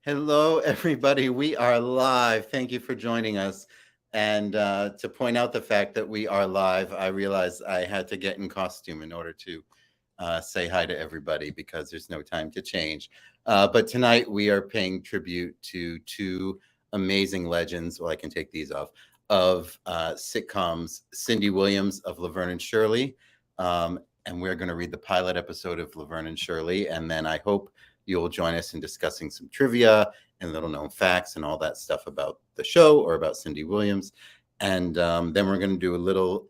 Hello, everybody. We are live. Thank you for joining us. And to point out the fact that we are live, I realized I had to get in costume in order to say hi to everybody because there's no time to change. But tonight we are paying tribute to two amazing legends. Well, I can take these off of sitcoms, Cindy Williams of Laverne and Shirley. And we're going to read the pilot episode of Laverne and Shirley. And then I hope you'll join us in discussing some trivia and little known facts and all that stuff about the show or about Cindy Williams. And then we're going to do a little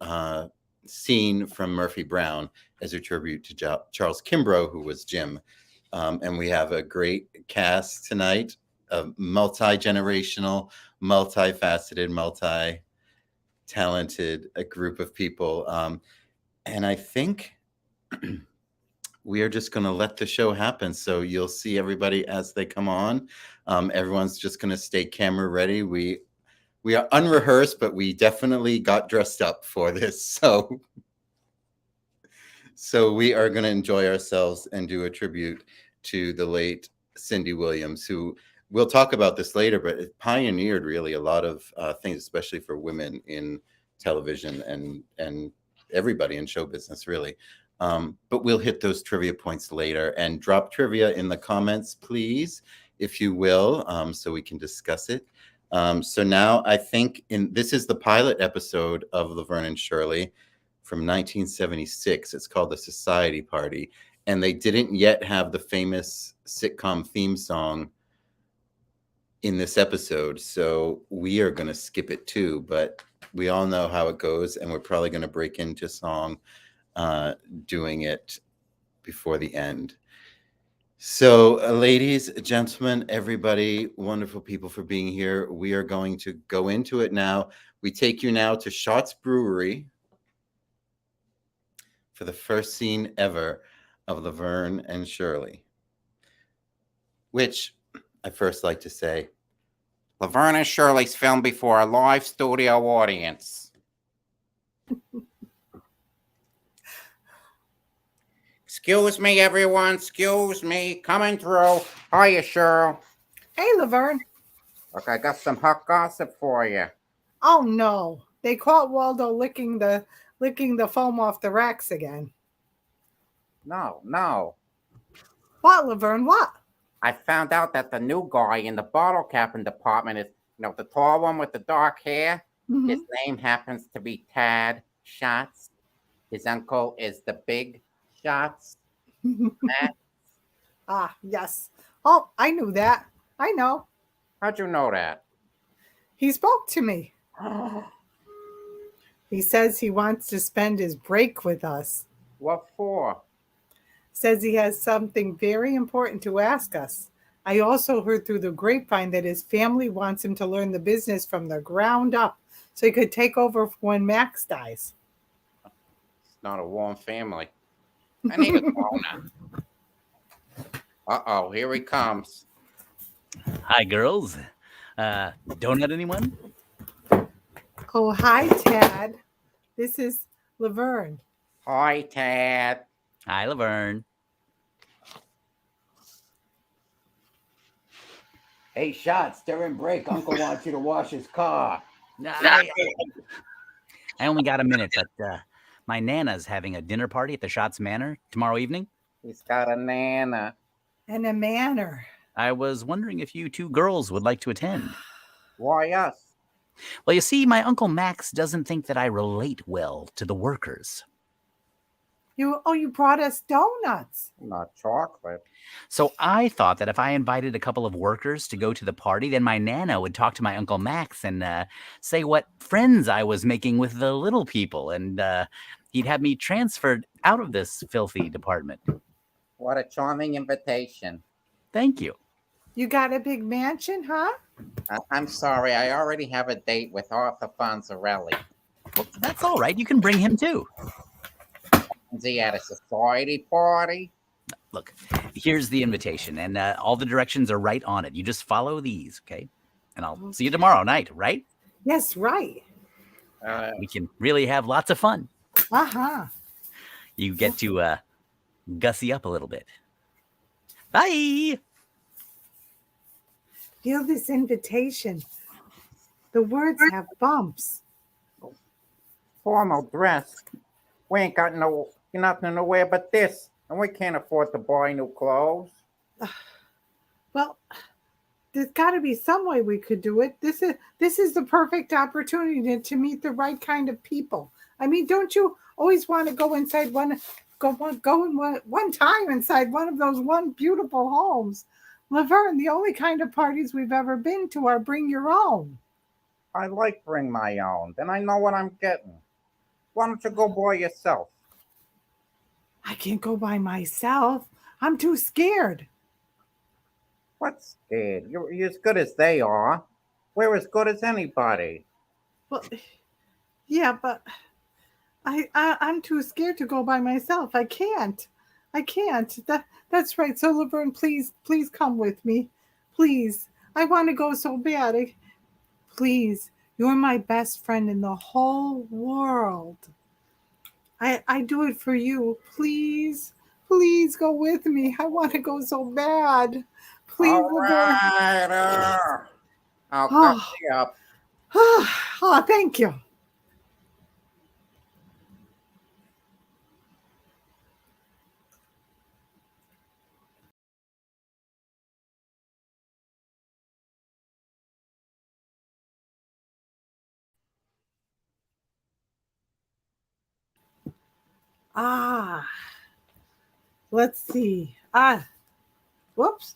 scene from Murphy Brown as a tribute to Charles Kimbrough, who was Jim. And we have a great cast tonight, a multi-generational, multifaceted, multi-talented group of people. And I think we are just going to let the show happen. So you'll see everybody as they come on. Everyone's just going to stay camera ready. We are unrehearsed, but we definitely got dressed up for this. So we are going to enjoy ourselves and do a tribute to the late Cindy Williams, who we'll talk about this later, but it pioneered really a lot of things, especially for women in television and everybody in show business, really. But we'll hit those trivia points later, and drop trivia in the comments, please, if you will, so we can discuss it. So now I think this is the pilot episode of Laverne and Shirley from 1976. It's called The Society Party, and they didn't yet have the famous sitcom theme song in this episode. So we are going to skip it too, but we all know how it goes, and we're probably going to break into song doing it before the end. So ladies, gentlemen, everybody, wonderful people for being here. We are going to go into it now. We take you now to Schatz Brewery for the first scene ever of Laverne and Shirley, which I first like to say, Laverne and Shirley's filmed before a live studio audience. Excuse me, everyone. Excuse me. Coming through. Hiya, Cheryl. Hey, Laverne. Look, I got some hot gossip for you. Oh no, they caught Waldo licking the foam off the racks again. No. What, Laverne? What? I found out that the new guy in the bottle capping department is, the tall one with the dark hair. Mm-hmm. His name happens to be Tad Schatz. His uncle is the Big Schatz. Ah, yes. Oh, I knew that. I know. How'd you know that? He spoke to me. He says he wants to spend his break with us. What for? Says he has something very important to ask us. I also heard through the grapevine that his family wants him to learn the business from the ground up so he could take over when Max dies. It's not a warm family. I need a donut. Uh-oh, here he comes. Hi, girls. Donut, anyone? Oh, hi, Tad. This is Laverne. Hi, Tad. Hi, Laverne. Hey, Schatz, during break, Uncle wants you to wash his car. I only got a minute, but my Nana's having a dinner party at the Schatz Manor tomorrow evening. He's got a Nana. And a manor. I was wondering if you two girls would like to attend. Why us? Well, you see, my Uncle Max doesn't think that I relate well to the workers. You brought us donuts. Not chocolate. So I thought that if I invited a couple of workers to go to the party, then my Nana would talk to my Uncle Max and say what friends I was making with the little people, and he'd have me transferred out of this filthy department. What a charming invitation. Thank you. You got a big mansion, huh? I'm sorry, I already have a date with Arthur Fonzarelli. Well, that's all right. You can bring him too. Is he at a society party? Look, here's the invitation, and all the directions are right on it. You just follow these, okay? And I'll see you tomorrow night, right? Yes, right. We can really have lots of fun. Uh-huh. You get to gussy up a little bit. Bye! Feel this invitation. The words have bumps. Formal dress. We ain't got nothing to wear but this, and we can't afford to buy new clothes. Well, there's got to be some way we could do it. This is the perfect opportunity to meet the right kind of people. I mean, don't you always want to go inside one time inside one of those one beautiful homes? Laverne, the only kind of parties we've ever been to are bring your own. I like bring my own, then I know what I'm getting. Why don't you go by yourself? I can't go by myself. I'm too scared. What's scared? You're as good as they are. We're as good as anybody. Well, yeah, but I'm too scared to go by myself. I can't. That's right. So Laverne, please come with me. Please. I want to go so bad. Please. You're my best friend in the whole world. I do it for you. Please go with me. I want to go so bad. Please, All Laverne. right, I'll cover you up. Oh, thank you. Let's see. Whoops.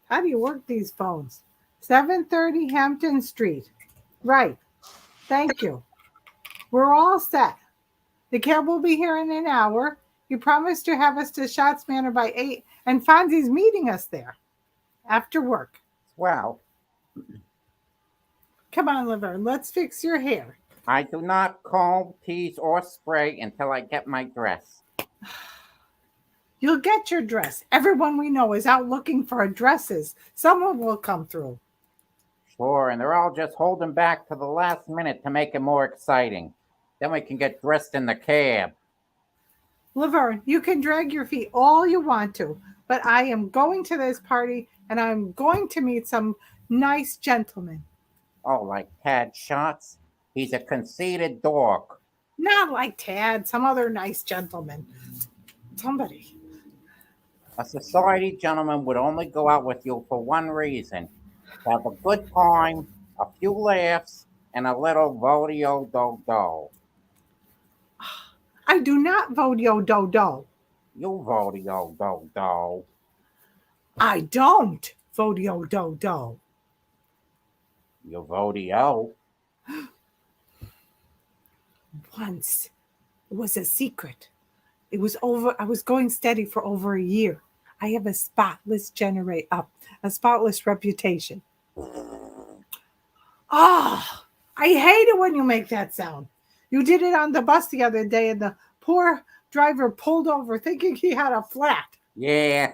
How do you work these phones? 730 Hampton Street. Right. Thank you. We're all set. The cab will be here in an hour. You promised to have us to Schatz Manor by 8, and Fonzie's meeting us there after work. Well, Come on, Laverne. Let's fix your hair. I do not comb, tease, or spray until I get my dress. You'll get your dress. Everyone we know is out looking for dresses. Someone will come through. Sure, and they're all just holding back to the last minute to make it more exciting. Then we can get dressed in the cab. Laverne, you can drag your feet all you want to, but I am going to this party and I'm going to meet some nice gentlemen. Oh, like Tad Schatz? He's a conceited dog. Not like Tad, some other nice gentleman. Somebody. A society gentleman would only go out with you for one reason: to have a good time, a few laughs, and a little vodeo-do-do. I do not vodeo-do-do. You vodeo-do-do. I don't vodeo-do-do. You vodeo. Once. It was a secret. I was going steady for over a year. I have a spotless reputation. I hate it when you make that sound. You did it on the bus the other day and the poor driver pulled over thinking he had a flat. Yeah.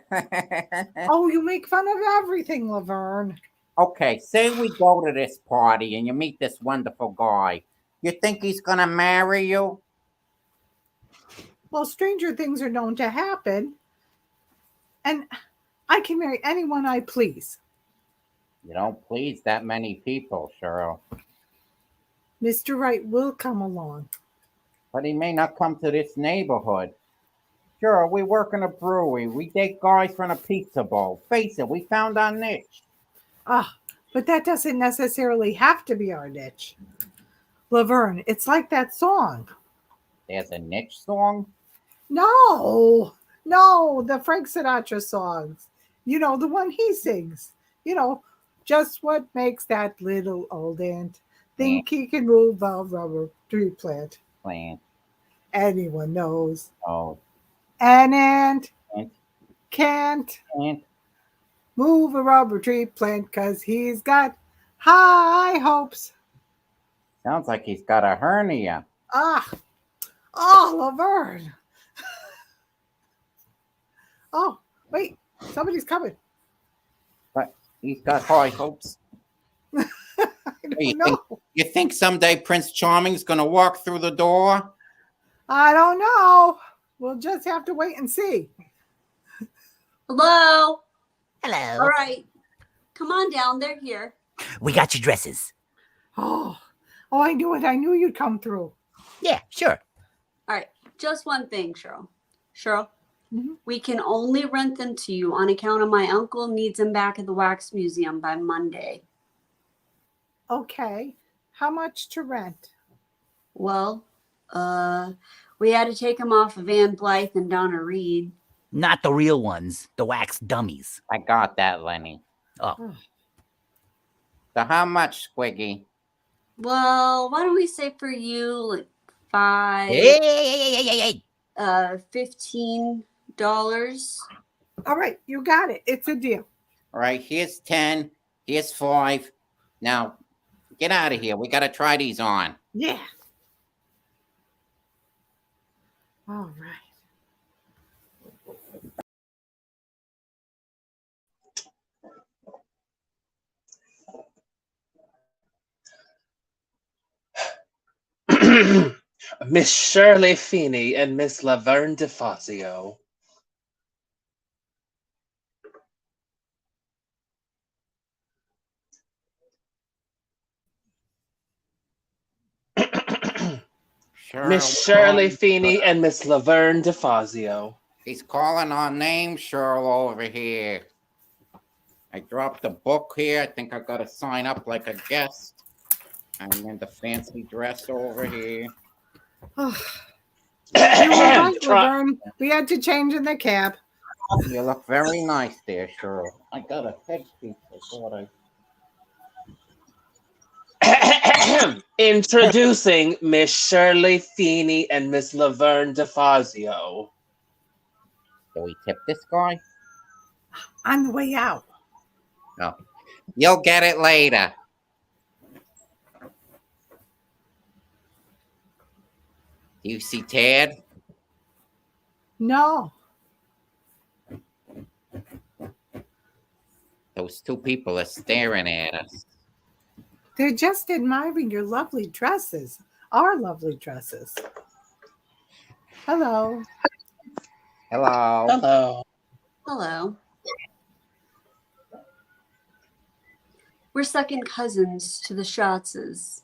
Oh, you make fun of everything, Laverne. Okay, say we go to this party and you meet this wonderful guy. You think he's gonna marry you? Well, stranger things are known to happen. And I can marry anyone I please. You don't please that many people, Cheryl. Mr. Wright will come along. But he may not come to this neighborhood. Sure, we work in a brewery. We date guys from a pizza bowl. Face it, we found our niche. But that doesn't necessarily have to be our niche. Laverne, it's like that song. There's a niche song? No, the Frank Sinatra songs. You know, the one he sings. You know, just what makes that little old ant think he can move a rubber tree plant? Anyone knows. Oh. An ant can't move a rubber tree plant because he's got high hopes. Sounds like he's got a hernia. Laverne. Oh, wait, somebody's coming. But he's got high hopes. You think someday Prince Charming's gonna walk through the door? I don't know. We'll just have to wait and see. Hello. Hello. All right. Come on down. They're here. We got your dresses. Oh, I knew it. I knew you'd come through. Yeah, sure. All right. Just one thing, Cheryl. Cheryl, Mhm. we can only rent them to you on account of my uncle needs them back at the Wax Museum by Monday. Okay. How much to rent? Well, we had to take them off of Van Blythe and Donna Reed. Not the real ones, the wax dummies. I got that, Lenny. Oh, So how much, Squiggy? Well, why don't we say for you like hey. $15? All right, you got it. It's a deal. All right, here's 10. Here's 5. Now, get out of here. We got to try these on. Yeah. All right. Miss Shirley Feeney and Miss Laverne DeFazio. Miss Shirley Feeney and Miss Laverne DeFazio. He's calling our name, Cheryl, over here. I dropped the book here. I think I got to sign up like a guest. I'm in the fancy dress over here. You were right, Laverne. We had to change in the cab. You look very nice there, Cheryl. I got a headpiece. I thought Introducing Miss Shirley Feeney and Miss Laverne DeFazio. Do we tip this guy? On the way out. No. You'll get it later. Do you see Tad? No. Those two people are staring at us. They're just admiring your lovely dresses. Our lovely dresses. Hello. Hello. Hello. Hello. We're second cousins to the Schatzes.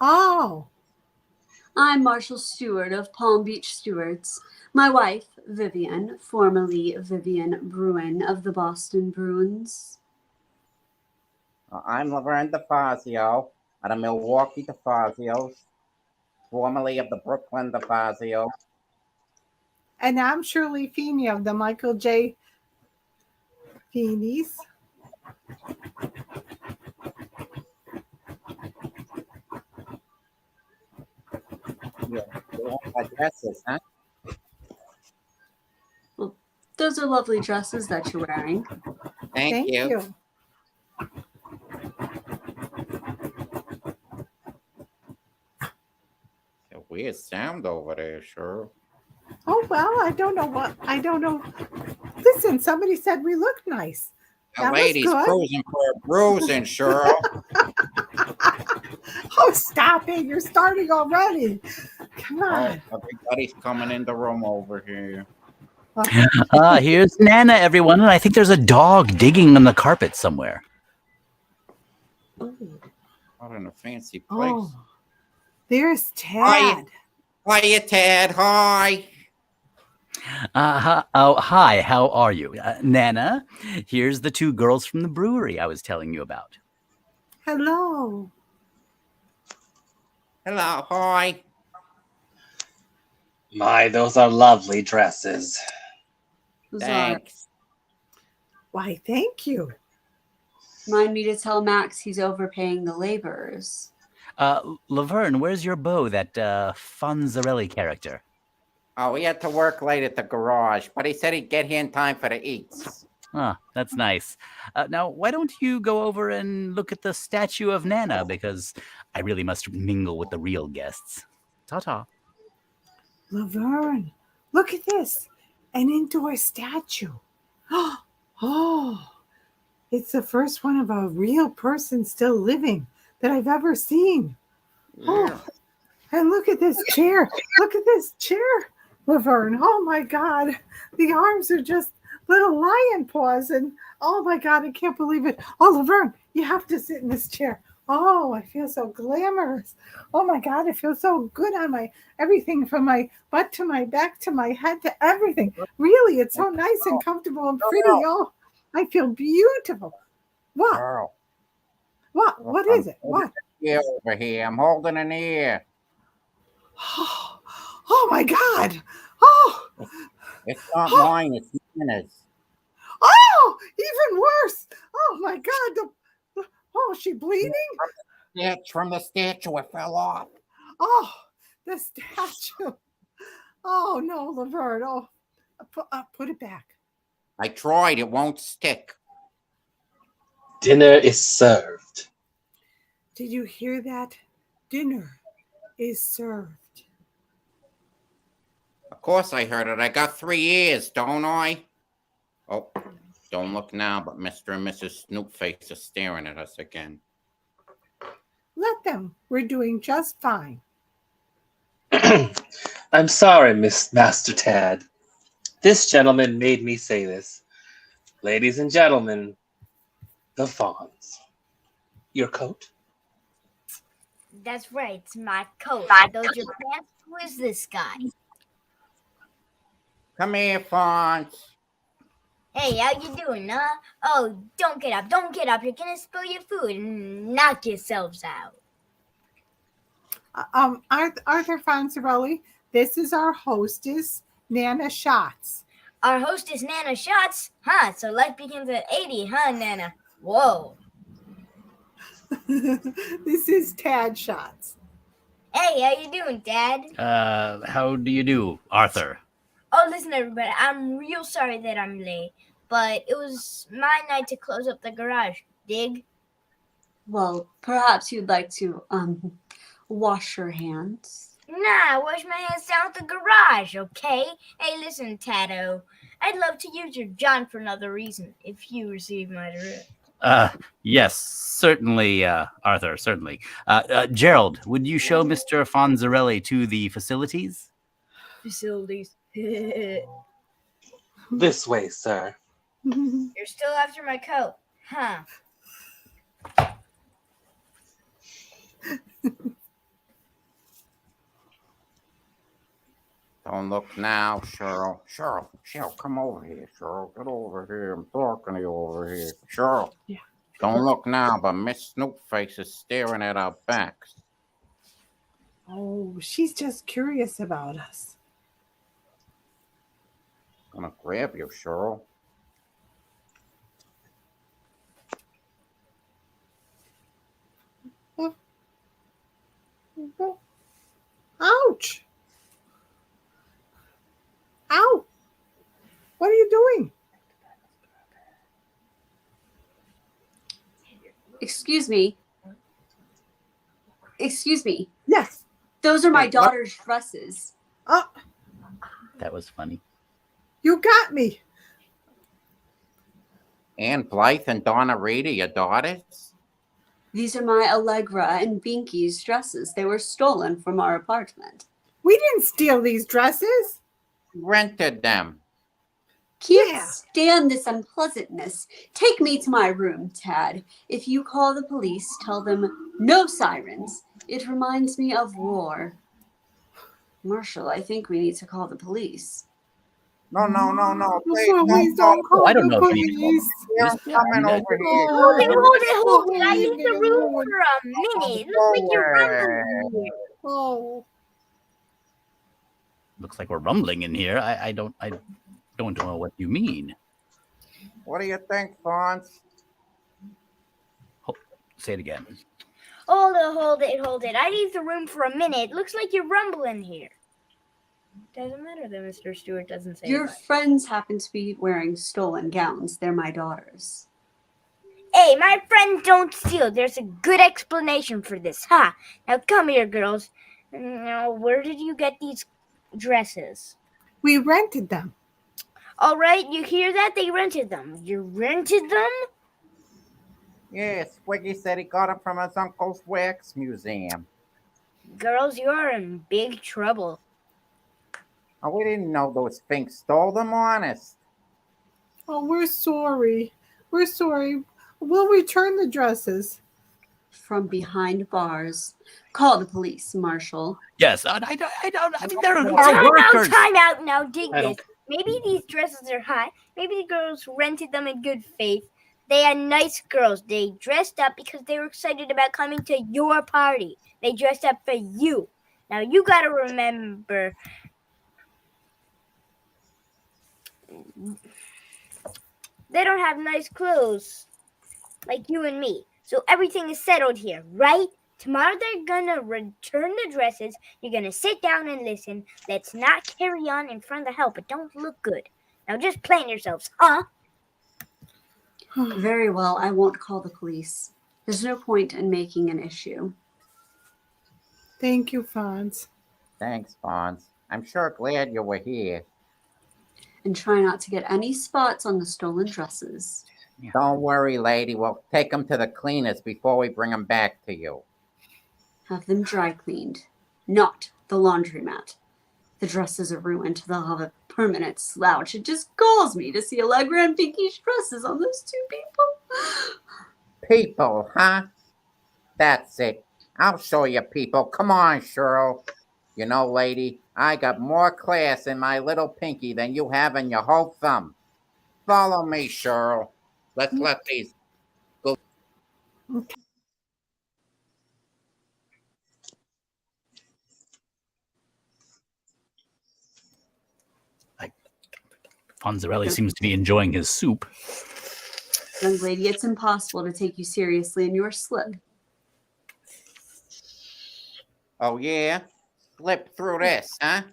Oh. I'm Marshall Stewart of Palm Beach Stewarts. My wife, Vivian, formerly Vivian Bruin of the Boston Bruins. I'm Laverne DeFazio out of Milwaukee DeFazios, formerly of the Brooklyn DeFazio. And I'm Shirley Feeney of the Michael J. Feeney's. Yeah, they all got dresses, huh? Well, those are lovely dresses that you're wearing. Thank you. A weird sound over there, Cheryl. Oh, well, I don't know. Listen, somebody said we look nice. The That was lady's good. cruising for a bruising, Cheryl. Oh, stop it. You're starting already. Come on. Oh, everybody's coming in the room over here. Here's Nana, everyone, and I think there's a dog digging on the carpet somewhere. Not in a fancy place. Oh, there's Tad. Hiya, Tad. Hi. Hi, how are you? Nana, here's the two girls from the brewery I was telling you about. Hello. Hello. Hi. My, those are lovely dresses. Thanks. Why, thank you. Remind me to tell Max he's overpaying the laborers. Laverne, where's your beau, that Fonzarelli character? Oh, he had to work late at the garage, but he said he'd get here in time for the eats. Ah, that's nice. Now, why don't you go over and look at the statue of Nana, because I really must mingle with the real guests. Ta-ta. Laverne, look at this. An indoor statue. Oh, it's the first one of a real person still living that I've ever seen. Oh, and look at this chair. Look at this chair, Laverne. Oh, my God. The arms are just little lion paws. And oh my God, I can't believe it. Oh, Laverne, you have to sit in this chair. Oh, I feel so glamorous. Oh my God, I feel so good on my everything from my butt to my back to my head to everything. Really, it's so nice and comfortable and pretty. Oh, I feel beautiful. What? Girl, What? look, What I'm is it? holding What? an ear over here. I'm holding an ear. Oh my God. Oh, It's not oh, mine. It's Nana's. oh, even worse. Oh my God. Oh, is she bleeding? From the statue, it fell off. Oh, the statue. Oh no, Laverne. Oh, put it back. I tried. It won't stick. Dinner is served. Did you hear that? Dinner is served. Of course I heard it. I got 3 ears, don't I? Oh, don't look now, but Mr. and Mrs. Snoopface are staring at us again. Let them. We're doing just fine. I'm sorry, Miss Master Tad. This gentleman made me say this. Ladies and gentlemen, the Fawns. Your coat? That's right, it's my coat. Those your pants? Who is this guy? Come here, Fonz. Hey, how you doing, huh? Oh, don't get up, You're gonna spill your food and knock yourselves out. Arthur Fonzarelli, this is our hostess, Nana Schatz. Our hostess, Nana Schatz? Huh, so life begins at 80, huh, Nana? Whoa. This is Tad Schatz. Hey, how you doing, Dad? How do you do, Arthur? Oh, listen, everybody, I'm real sorry that I'm late, but it was my night to close up the garage. Dig? Well, perhaps you'd like to wash your hands. Nah, wash my hands down at the garage, okay? Hey, listen, Tato. I'd love to use your John for another reason, if you receive my drift. Yes, certainly, Arthur, certainly. Gerald, would you show Mr. Fonzarelli to the facilities? Facilities. This way, sir. You're still after my coat, huh? Don't look now, Cheryl. Cheryl, come over here, Cheryl. Get over here. I'm talking to you over here. Cheryl. Yeah. Don't look now, but Miss Snoopface is staring at our backs. Oh, she's just curious about us. I'm gonna grab you, Cheryl. Ouch! Ow! What are you doing? Excuse me. Yes. Those are my What? daughter's dresses. Oh, That was funny. you got me. Ann Blythe and Donna Reed are your daughters? These are my Allegra and Binky's dresses. They were stolen from our apartment. We didn't steal these dresses. Rented them. Can't Yeah. stand this unpleasantness. Take me to my room, Tad. If you call the police, tell them no sirens. It reminds me of war. Marshall, I think we need to call the police. No. Please, Please don't. don't call I don't the know if you need to call police. They're coming over here. Hold it. Oh, I leave the room for a minute. It looks like you're rumbling here. Oh, Looks like we're rumbling in here. I don't know what you mean. What do you think, Fonz? Say it again. Hold it. I leave the room for a minute. It looks like you're rumbling here. Doesn't matter that Mr. Stewart doesn't say Your that. friends happen to be wearing stolen gowns. They're my daughters. Hey, my friends don't steal. There's a good explanation for this, huh? Now come here, girls. Now, where did you get these dresses? we rented them. All right, you hear that? They rented them. You rented them? Yes, Squiggy said he got them from his uncle's wax museum. Girls, you are in big trouble. Oh, we didn't know those finks stole them, honest. Oh, we're sorry. We're sorry. We'll return the dresses. From behind bars. Call the police, Marshal. Yes, I don't. I mean, there are Time workers. out now. Dig I this. don't. Maybe these dresses are hot. Maybe the girls rented them in good faith. They are nice girls. They dressed up because they were excited about coming to your party. They dressed up for you. Now you gotta remember, they don't have nice clothes like you and me. So everything is settled here, right? Tomorrow they're gonna return the dresses. You're gonna sit down and listen. Let's not carry on in front of the help. It don't look good. Now just plan yourselves, huh? Very well, I won't call the police. There's no point in making an issue. Thank you, Fonz. Thanks, Fonz. I'm sure glad you were here. And try not to get any spots on the stolen dresses. Don't worry, lady. We'll take them to the cleaners before we bring them back to you. Have them dry cleaned, not the laundromat. The dresses are ruined. They'll have a permanent slouch. It just galls me to see Allegra and Pinky's dresses on those two people. People, huh? That's it. I'll show you people. Come on, Shirl. You know, lady, I got more class in my little pinky than you have in your whole thumb. Follow me, Shirl. Let's let these go. Fonzarelli seems to be enjoying his soup. Young lady, it's impossible to take you seriously in your slip. Oh, yeah? Slip through this, huh?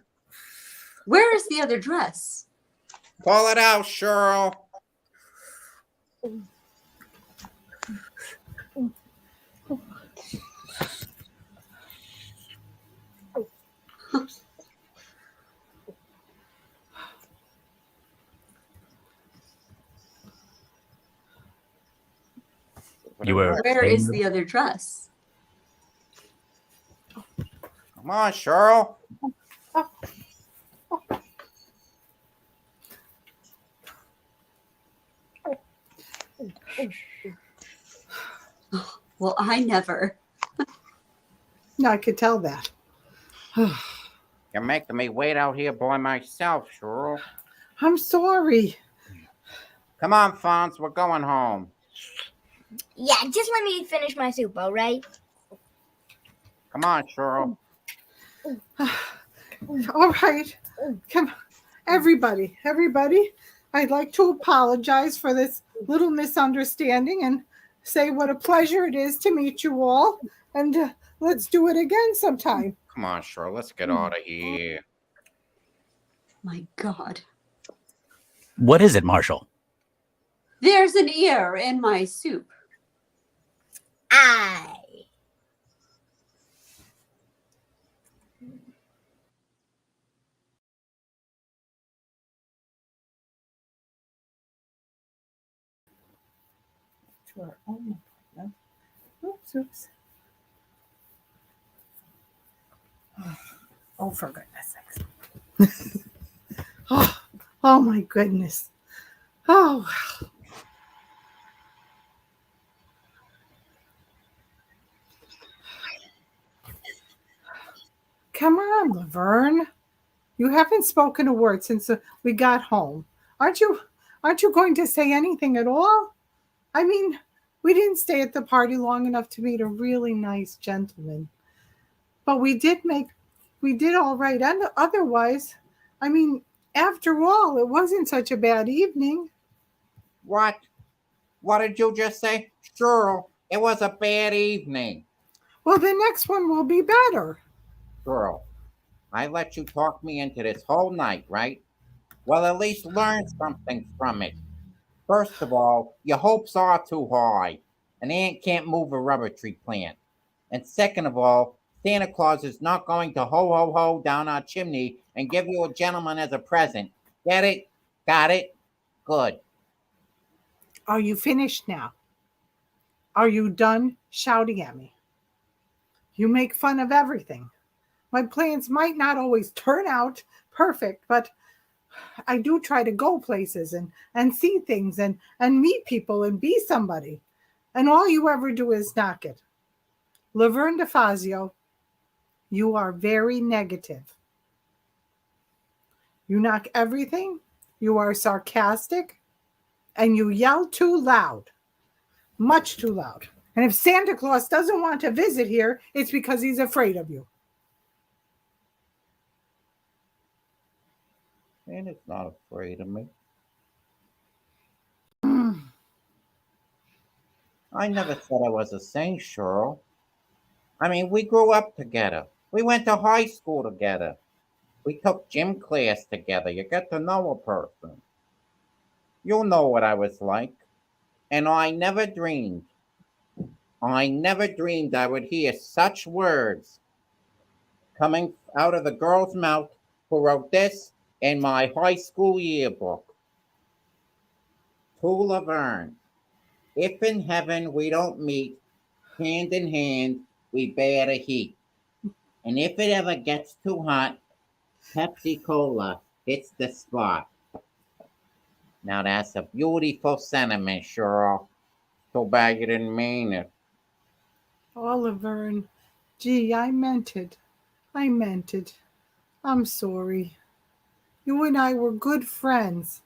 Where is the other dress? Pull it out, Shirl. You were. Where is the other dress? Come on, Shirl. Well, I never. No, I could tell that. You're making me wait out here by myself, Shirl. I'm sorry. Come on, Fonz. We're going home. Yeah, just let me finish my soup, all right? Come on, Shirl. All right. Come, everybody, I'd like to apologize for this little misunderstanding and say what a pleasure it is to meet you all. And let's do it again sometime. Come on, Shirl. Let's get out of here. My God. What is it, Marshall? There's an ear in my soup. Aye. Sure. Oh, no. Oops. Oh, for goodness sakes. Oh, my goodness. Oh, come on, Laverne. You haven't spoken a word since we got home. Aren't you going to say anything at all? I mean, we didn't stay at the party long enough to meet a really nice gentleman. But we did all right. And otherwise, I mean, after all, it wasn't such a bad evening. What? What did you just say? Shirl, it was a bad evening. Well, the next one will be better. Shirl, I let you talk me into this whole night, right? Well, at least learn something from it. First of all, your hopes are too high. An ant can't move a rubber tree plant. And second of all, Santa Claus is not going to ho ho ho down our chimney and give you a gentleman as a present. Get it? Got it? Good. Are you finished now? Are you done shouting at me? You make fun of everything. My plans might not always turn out perfect, but I do try to go places and see things and meet people and be somebody. And all you ever do is knock it. Laverne DeFazio, you are very negative. You knock everything. You are sarcastic. And you yell too loud. Much too loud. And if Santa Claus doesn't want to visit here, it's because he's afraid of you. Santa's not afraid of me. I never said I was a saint, Cheryl. I mean, we grew up together. We went to high school together. We took gym class together. You get to know a person. You'll know what I was like. And I never dreamed I would hear such words coming out of the girl's mouth who wrote this in my high school yearbook. To Laverne, if in heaven we don't meet, hand in hand we bear the heat. And if it ever gets too hot, Pepsi Cola hits the spot. Now that's a beautiful sentiment, Cheryl. So bad you didn't mean it. Oh, Laverne, gee, I meant it. I meant it. I'm sorry. You and I were good friends.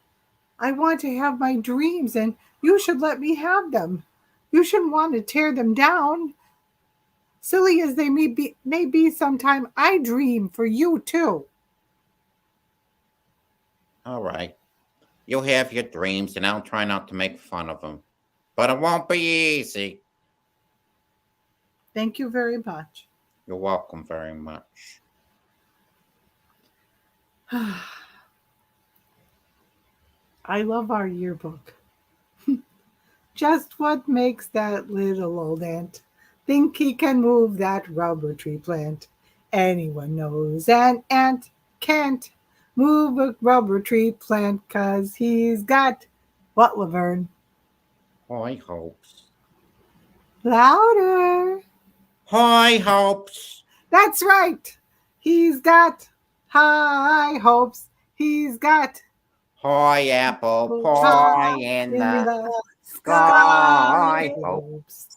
I want to have my dreams, and you should let me have them. You shouldn't want to tear them down. Silly as they may be sometime, I dream for you too. All right. You'll have your dreams, and I'll try not to make fun of them. But it won't be easy. Thank you very much. You're welcome very much. I love our yearbook. Just what makes that little old ant think he can move that rubber tree plant? Anyone knows an ant can't move a rubber tree plant 'cause he's got what, Laverne? High hopes. Louder. High hopes. That's right. He's got high hopes. He's got High apple pie in the sky hopes.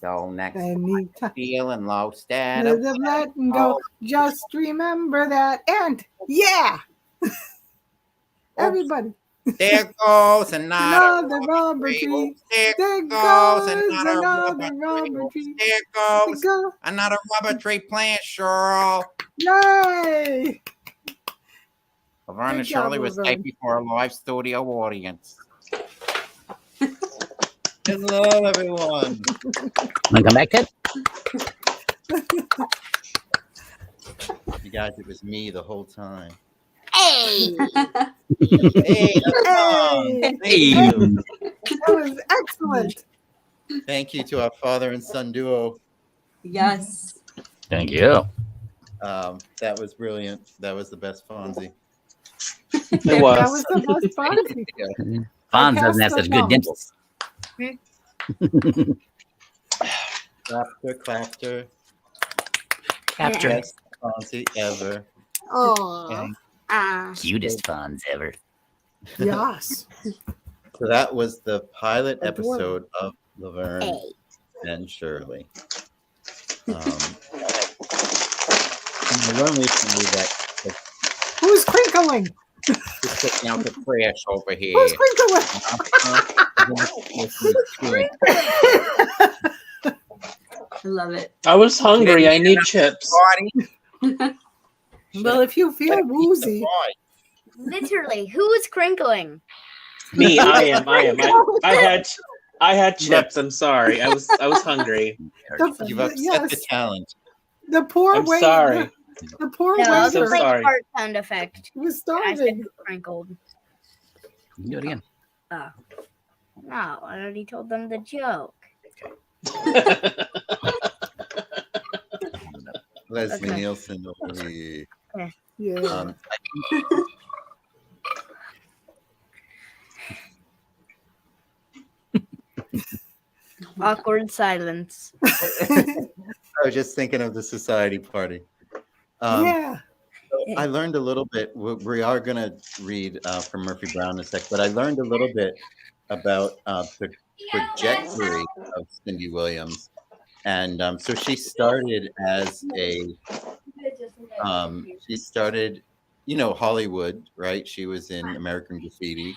So next time time. feeling low, instead of letting go, just remember that. And yeah, everybody. There goes another rubber tree. There goes another rubber tree. There goes another rubber tree plant, Cheryl. Yay! Laverne and Good job, Shirley was Laverne. taping for a live studio audience. Hello, everyone. Want to come back, Ted? You guys, it was me the whole time. Hey! Hey, Hey! That was excellent. Thank you to our father and son duo. Yes. Thank you. That was brilliant. That was the best Fonzie. It That was. was the most fun. Fonz doesn't have such good dimples. Clapter, clapter. Capture. Best Fonzie ever. Oh. Cutest Fonz ever. Yes. So that was the pilot Adorable. episode of Laverne Hey. and Shirley. I learned recently that Who's crinkling? Just putting out the trash over here. Who's crinkling? I love it. I was hungry. I need chips. Well, if you feel woozy, Literally, who is crinkling? Me, I am. I had chips. I'm sorry. I was hungry. you've upset the talent. The poor I'm waiter. sorry. The poor No, I'm waiter so play sorry. the heart sound effect. was I starving. said crinkled. You can do it again. Oh. No, I already told them the joke. Leslie Okay. Nielsen over here. Yeah. Awkward silence. I was just thinking of the society party. Yeah. I learned a little bit. We are going to read from Murphy Brown in a sec, but I learned a little bit about the trajectory of Cindy Williams. And so she started as she started, Hollywood, right? She was in American Graffiti.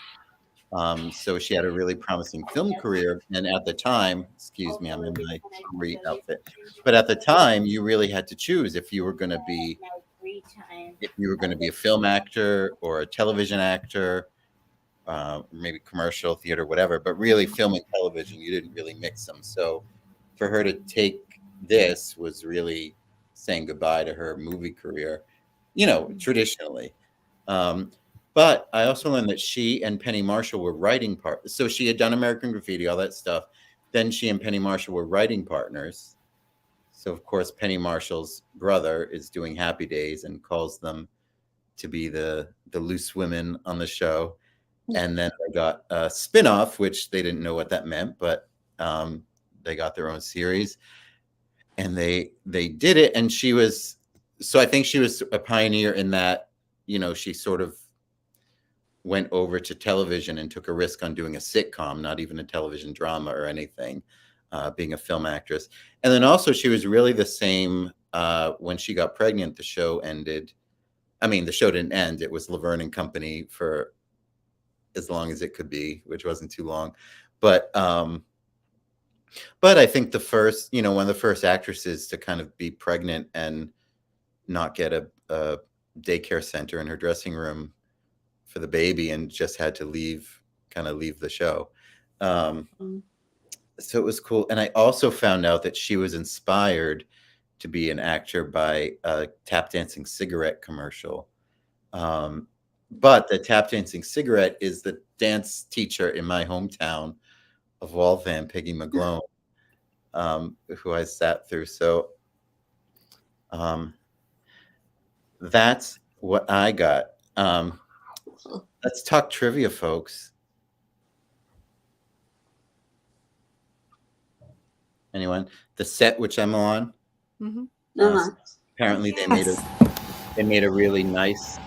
So she had a really promising film career. And at the time, excuse me, I'm in my great outfit. But at the time, you really had to choose if you were going to be a film actor or a television actor, maybe commercial theater, whatever. But really, film and television, you didn't really mix them. So for her to take this was really saying goodbye to her movie career, traditionally. But I also learned that she and Penny Marshall were writing partners. So she had done American Graffiti, all that stuff. Then she and Penny Marshall were writing partners. So, of course, Penny Marshall's brother is doing Happy Days and calls them to be the loose women on the show. And then they got a spinoff, which they didn't know what that meant, but they got their own series. And they did it. And I think she was a pioneer in that, she sort of went over to television and took a risk on doing a sitcom, not even a television drama or anything, being a film actress. And then also she was really the same when she got pregnant. The show ended. I mean, the show didn't end. It was Laverne and Company for as long as it could be, which wasn't too long. But I think the first, one of the first actresses to kind of be pregnant and not get a daycare center in her dressing room for the baby and just had to leave the show. So it was cool. And I also found out that she was inspired to be an actor by a tap dancing cigarette commercial. But the tap dancing cigarette is the dance teacher in my hometown of Waltham, Peggy McGlone, who I sat through. So that's what I got. Let's talk trivia, folks. Anyone? The set which I'm on. Mm-hmm. Apparently, they made a really nice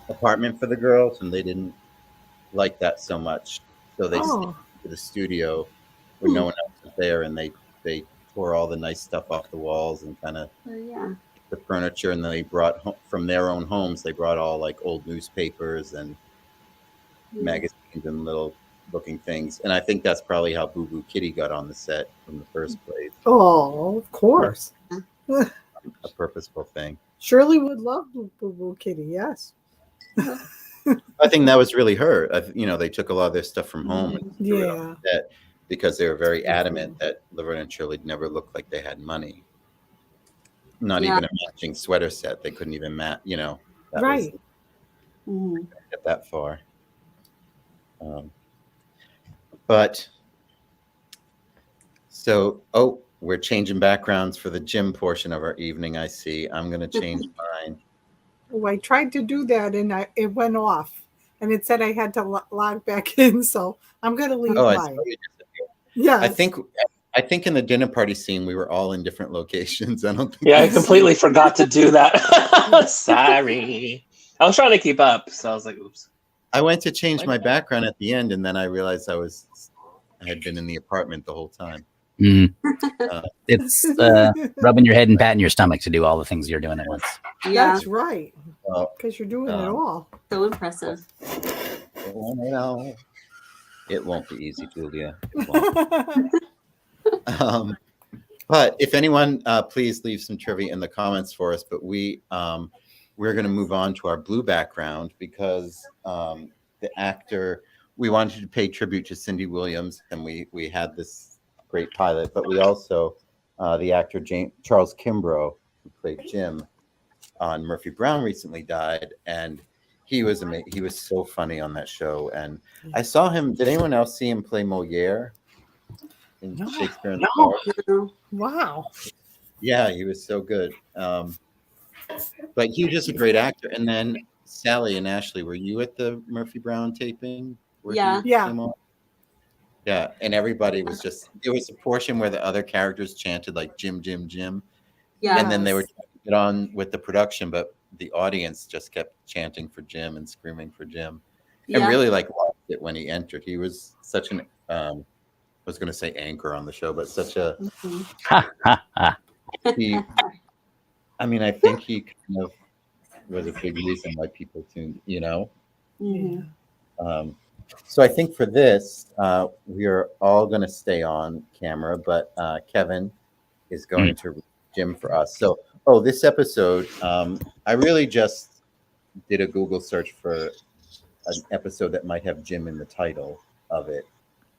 apartment for the girls, and they didn't like that so much, so they stayed to the studio where no one else was there, and they tore all the nice stuff off the walls and kind of the furniture, and then they brought from their own homes. They brought all like old newspapers and magazines and little looking things, and I think that's probably how Boo Boo Kitty got on the set from the first place. Oh, of course. A purposeful thing. Shirley would love Boo Boo Kitty. Yes. I think that was really her. They took a lot of their stuff from home and threw it on the set because they were very adamant that Laverne and Shirley never looked like they had money. Not even a matching sweater set. They couldn't even match. That right. Get that far. But so, we're changing backgrounds for the gym portion of our evening. I see. I'm going to change mine. Oh, I tried to do that and it went off, and it said I had to log back in. So I'm going to leave mine. Yeah. I think in the dinner party scene we were all in different locations. I don't think. Yeah, I completely forgot to do that. Sorry. I was trying to keep up, so I was like, oops. I went to change my background at the end, and then I realized I had been in the apartment the whole time. It's rubbing your head and patting your stomach to do all the things you're doing at once. Yeah. That's right. Because you're doing it all. So impressive. It won't be easy, Julia. But if anyone, please leave some trivia in the comments for us. But we're going to move on to our blue background because the actor, we wanted to pay tribute to Cindy Williams, and we had this great pilot. But we also, the actor Charles Kimbrough, who played Jim on Murphy Brown, recently died, and he was amazing. He was so funny on that show. And I saw him. Did anyone else see him play Moliere in Shakespeare in the Park? Wow. Yeah, he was so good. But he was just a great actor. And then Sally and Ashley, were you at the Murphy Brown taping? Yeah. Yeah, and everybody was just, there was a portion where the other characters chanted like Jim, Jim, Jim. Yeah. And then they were trying to get on with the production, but the audience just kept chanting for Jim and screaming for Jim. And really like loved it when he entered. He was such an I was going to say anchor on the show, but such a he. I mean, I think he kind of was a big reason why people tuned. So I think for this, we are all going to stay on camera, but Kevin is going to read Jim for us. So, this episode, I really just did a Google search for an episode that might have Jim in the title of it.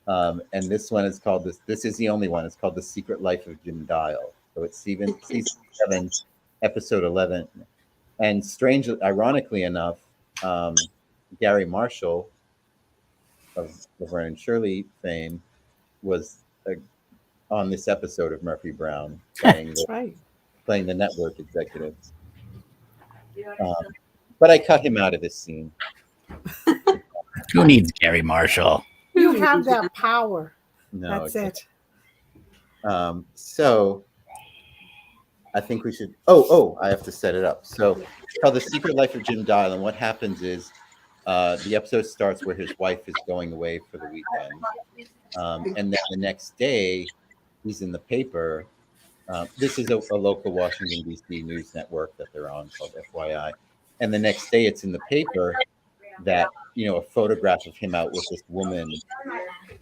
And this one is called this is the only one. It's called The Secret Life of Jim Dial. So it's season 7, episode 11. And ironically enough, Gary Marshall of Laverne and Shirley fame was on this episode of Murphy Brown playing the network executives. But I cut him out of this scene. Who needs Gary Marshall? You have that power. No, that's it. So I think we should. I have to set it up. So it's called The Secret Life of Jim Dial, and what happens is the episode starts where his wife is going away for the weekend, and then the next day he's in the paper. This is a local Washington D.C. news network that they're on called FYI, and the next day it's in the paper that a photograph of him out with this woman,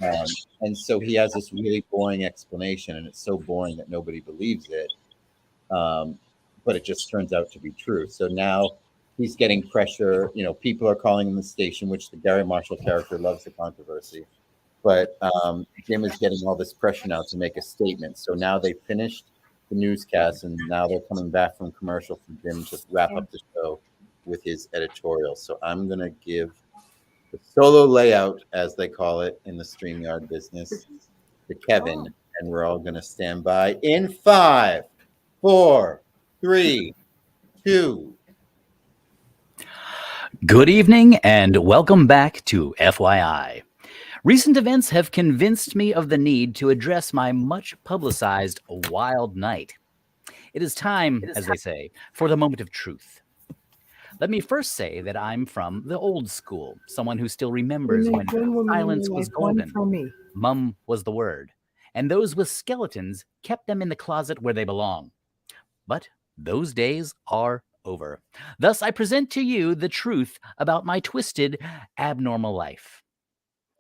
and so he has this really boring explanation, and it's so boring that nobody believes it. But it just turns out to be true. So now he's getting pressure. People are calling him the station, which the Gary Marshall character loves the controversy. But Jim is getting all this pressure now to make a statement. So now they finished the newscast, and now they're coming back from commercial for Jim to wrap up the show with his editorial. So I'm going to give the solo layout, as they call it in the StreamYard business, to Kevin. And we're all going to stand by in 5, 4, 3, 2. Good evening and welcome back to FYI. Recent events have convinced me of the need to address my much publicized wild night. It is time, as they say, for the moment of truth. Let me first say that I'm from the old school, someone who still remembers when silence was golden, mum was the word, and those with skeletons kept them in the closet where they belong. But those days are over. Thus, I present to you the truth about my twisted, abnormal life.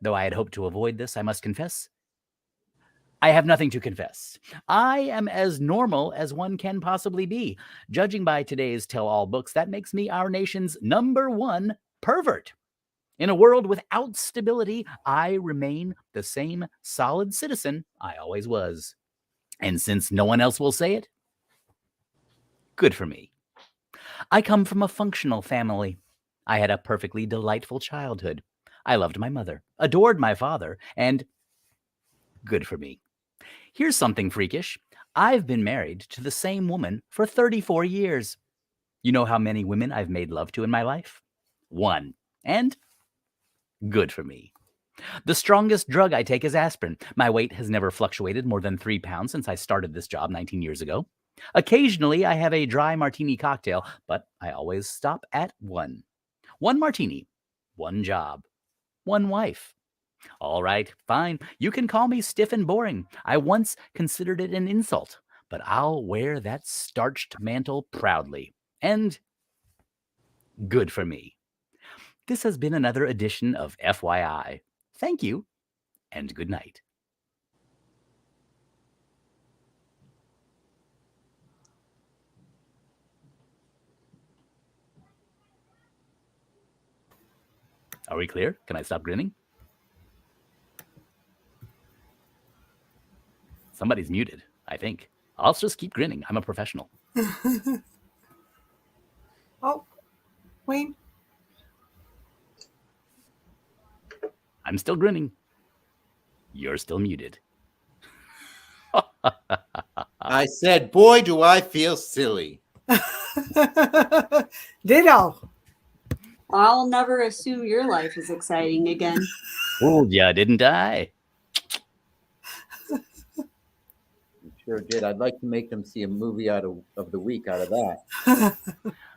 Though I had hoped to avoid this, I must confess, I have nothing to confess. I am as normal as one can possibly be. Judging by today's tell-all books, that makes me our nation's #1 pervert. In a world without stability, I remain the same solid citizen I always was. And since no one else will say it, good for me. I come from a functional family. I had a perfectly delightful childhood. I loved my mother, adored my father, and good for me. Here's something freakish. I've been married to the same woman for 34 years. You know how many women I've made love to in my life? 1. And good for me. The strongest drug I take is aspirin. My weight has never fluctuated more than 3 pounds since I started this job 19 years ago. Occasionally, I have a dry martini cocktail, but I always stop at 1. 1 martini, 1 job, 1 wife. All right, fine. You can call me stiff and boring. I once considered it an insult, but I'll wear that starched mantle proudly. And good for me. This has been another edition of FYI. Thank you, and good night. Are we clear? Can I stop grinning? Somebody's muted, I think. I'll just keep grinning. I'm a professional. Oh, Wayne. I'm still grinning. You're still muted. I said, boy, do I feel silly. Ditto. I'll never assume your life is exciting again. Fooled ya, didn't I? sure did. I'd like to make them see a movie of the week out of that.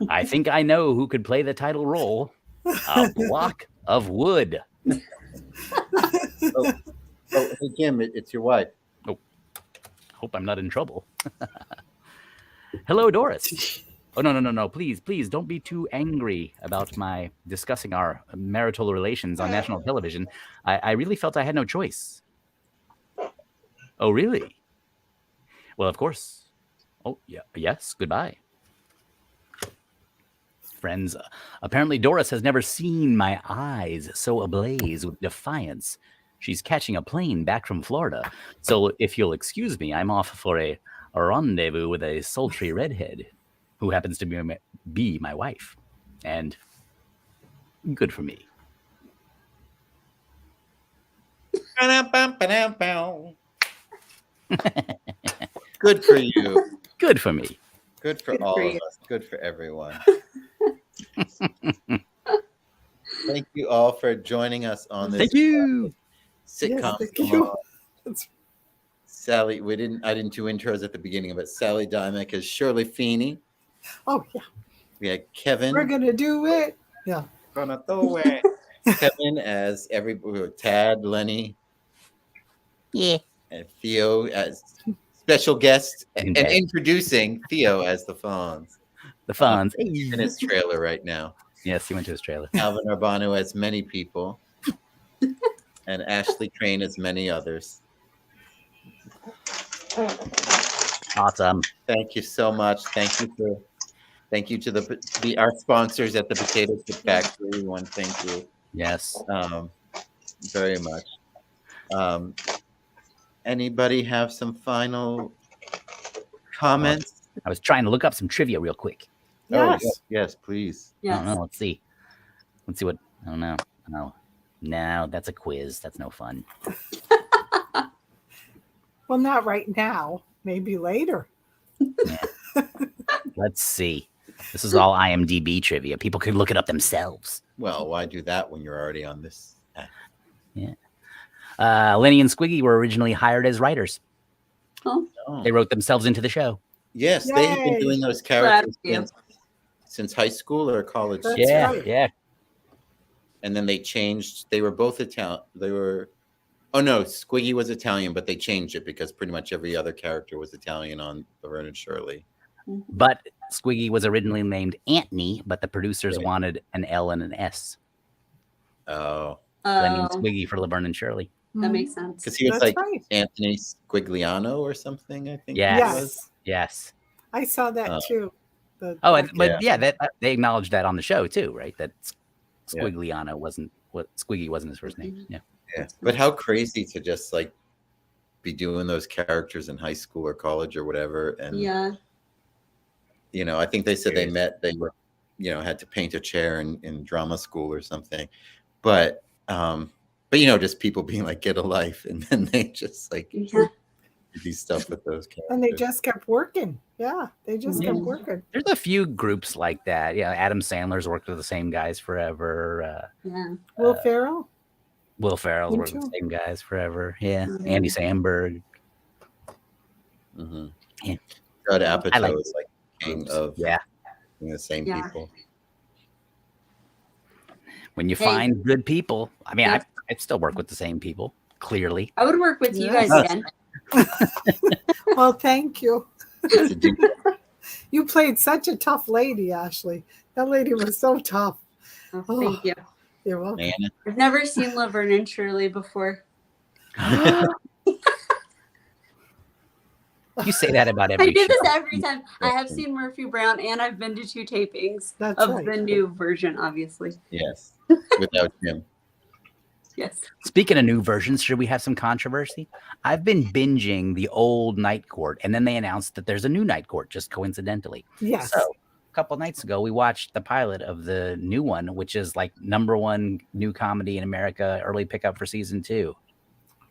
I think I know who could play the title role. A block of wood. Oh, hey, Jim, it's your wife. Hope I'm not in trouble. Hello, Doris. Oh, no. Please, don't be too angry about my discussing our marital relations on national television. I really felt I had no choice. Oh, really? Well, of course. Oh, yeah. Yes, goodbye. Friends, apparently Doris has never seen my eyes so ablaze with defiance. She's catching a plane back from Florida. So if you'll excuse me, I'm off for a rendezvous with a sultry redhead who happens to be my wife. And good for me. Good for you. Good for me. Good for all of us. Good for everyone. Thank you all for joining us on this Thank you. Sitcom Salon. Sally, I didn't do intros at the beginning, but Sally Dymock as Shirley Feeney. Oh, yeah. We had Kevin. We're going to do it. Yeah. Gonna do it. Kevin as Tad, Lenny. Yeah. And Theo as special guest and introducing Theo as the Fonz. The Fonz. In his trailer right now. Yes, he went to his trailer. Alvin Urbano as many people. And Ashley Crane as many others. Awesome. Thank you so much. Thank you to our sponsors at the Potato Chip Factory. We want to thank you. Yes. Very much. Anybody have some final comments? I was trying to look up some trivia real quick. Yes. Oh, yes, please. Yes. I don't know. Let's see what. I don't know. No, that's a quiz. That's no fun. Well, not right now. Maybe later. Yeah. Let's see. This is all IMDb trivia. People could look it up themselves. Well, why do that when you're already on this app? Yeah. Lenny and Squiggy were originally hired as writers. Oh. Oh. They wrote themselves into the show. Yes, they have been Yay. doing those characters Glad since high school or college. That's yeah, right. yeah. And then they changed. They were both Italian. Oh no, Squiggy was Italian, but they changed it because pretty much every other character was Italian on Laverne and Shirley. But Squiggy was originally named Antony, but the producers Right. wanted an L and an S. Oh, Lenny and Oh, Squiggy for Laverne and Shirley. that makes sense. because he was That's like right. Anthony Squigliano or something. I think. Yes. he Yes. was. Yes. I saw that Oh. too. But that they acknowledged that on the show too, right? That Yeah. Squigliano Squiggy wasn't his first name. Yeah. Yeah, but how crazy to just like be doing those characters in high school or college or whatever, and Yeah. I think they said they were, had to paint a chair in drama school or something, but just people being like, get a life, and then they just like Yeah. do stuff with those characters. And they just kept working. Yeah, they just kept working. There's a few groups like that. Yeah, Adam Sandler's worked with the same guys forever. Yeah. Will Ferrell? Will Ferrell's Me worked with the too. same guys forever. Yeah. Mhm. Andy Samberg. Mm-hmm. Yeah. Judd I Apatow like is like king of Yeah. the same Yeah. people. When you Hey. find good people, I mean, Yeah. I still work with the same people, clearly. I would work with you Yes. guys again. Well, thank you. It's a dude. You played such a tough lady, Ashley. That lady was so tough. Oh, Oh. thank you. You're welcome. Man, I've never seen Laverne and Shirley before. You say that about I every do show. this every time. I have seen Murphy Brown, and I've been to 2 tapings That's of right. the new version, obviously. yes, without Jim. Yes. Speaking of new versions, should we have some controversy? I've been binging the old Night Court, and then they announced that there's a new Night Court, just coincidentally. Yes. So a couple nights ago, we watched the pilot of the new one, which is like #1 new comedy in America, early pickup for season 2.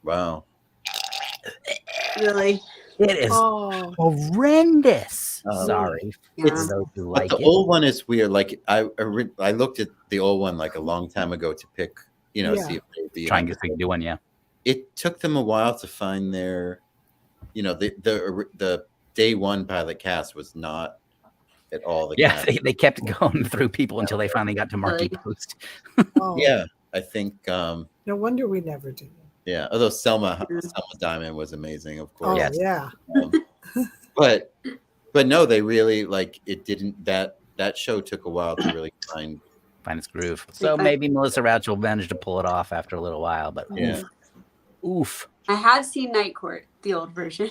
Wow. Really? It is Oh, horrendous. Oh. Sorry Yeah. for those who But like the it. old one is weird. Like I looked at the old one like a long time ago to pick, Yeah. see if they'd be Trying on to get the new one, yeah. It took them a while to find their the day one pilot cast was not at all the Yeah, cast. they kept going through people until they finally got to Marky Post. Oh, Yeah, I think. No wonder we never did. Yeah, although Selma Diamond was amazing, of course. Oh, Yes. yeah. But no, they really it didn't that show took a while to really find its groove. So maybe Melissa Rauch will manage to pull it off after a little while, but Yeah. oof. I have seen Night Court, the old version.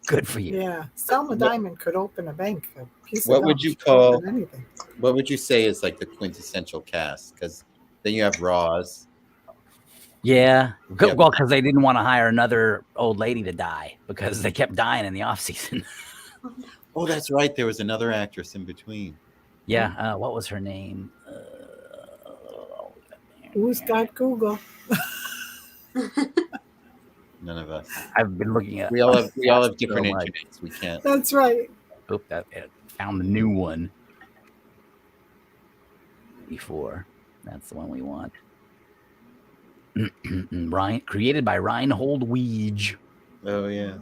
Good for you. Yeah. Selma Diamond could open a bank. A piece of What gum. would you She could call- open anything. What would you say is like the quintessential cast? Because then you have Roz. Yeah. Yeah. Well, because they didn't want to hire another old lady to die because they kept dying in the off season. Oh, that's right. There was another actress in between. Yeah. What was her name? Who's got Google? None of us. I've been looking at. We all have different so much. internets. We can't. That's right. Oop, that found the new one. Before, that's the one we want. Created by Reinhold Weege. Oh yeah.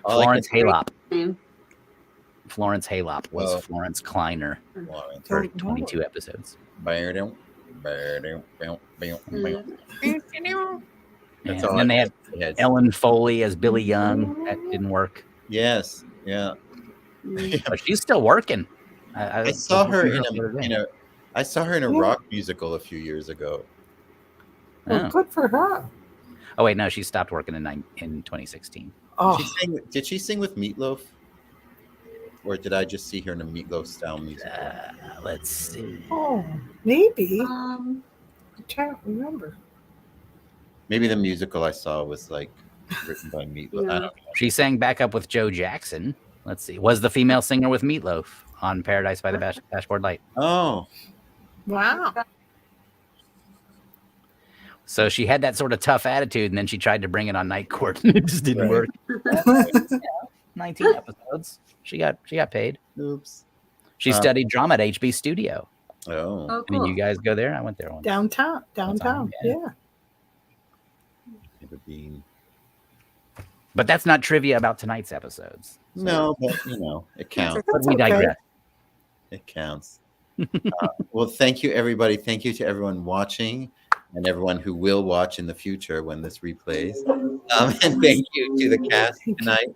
Florence Halop. Name. Florence Halop was Oh. Florence Kleiner Florence. for Don't know. 22 episodes. That's And all then they I had had. Ellen Foley as Billy Young. That didn't work. Yes. Yeah. But she's still working. I saw her was looking in up a. I saw her in a Yeah. rock musical a few years ago. Well, Oh. good for her. Oh wait, no, she stopped working in 2016. Oh, Did she sing with Meatloaf? Or did I just see her in a Meatloaf style musical? Let's see. oh, maybe. I Um, can't remember. Maybe the musical I saw was like written by Meatloaf. I Yeah. don't know. She sang backup with Joe Jackson. Let's see. Was the female singer with Meatloaf on Paradise by the Dashboard Light. Oh, Wow. So she had that sort of tough attitude, and then she tried to bring it on Night Court, and it just didn't Right. work. 19 episodes. She got paid. oops. She studied drama at HB Studio. Oh, oh, I mean, cool. you guys go there? I went there once. Downtown. yeah. Yeah. never been. But that's not trivia about tonight's episodes. So- No, but it counts. But we That's okay. digress. It counts. Well, thank you, everybody. Thank you to everyone watching and everyone who will watch in the future when this replays. And thank you to the cast tonight,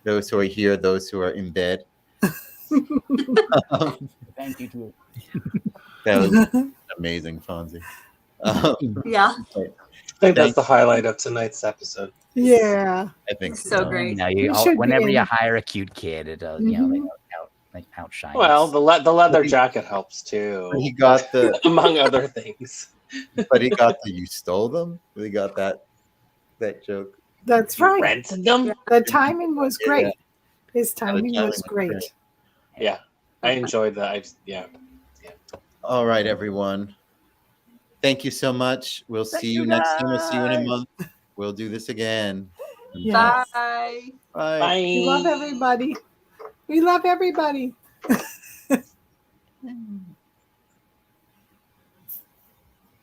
those who are here, those who are in bed. Thank you to That was amazing, Fonzie. Yeah, I think that's the highlight of tonight's episode. Yeah. I think so great. You know, You should be whenever you in- hire a cute kid, it they outshine. Well, us. the leather jacket helps too, He got the, among other things. but he got the you stole them. We got that joke. That's You right. rented them? The timing was Yeah. great. His the timing timing was was great. great. Yeah, I enjoyed that. All right, everyone. Thank you so much. We'll see you next time. We'll see you in a month. We'll do this again. Yeah. Bye. Bye. Bye. We love everybody. We love everybody.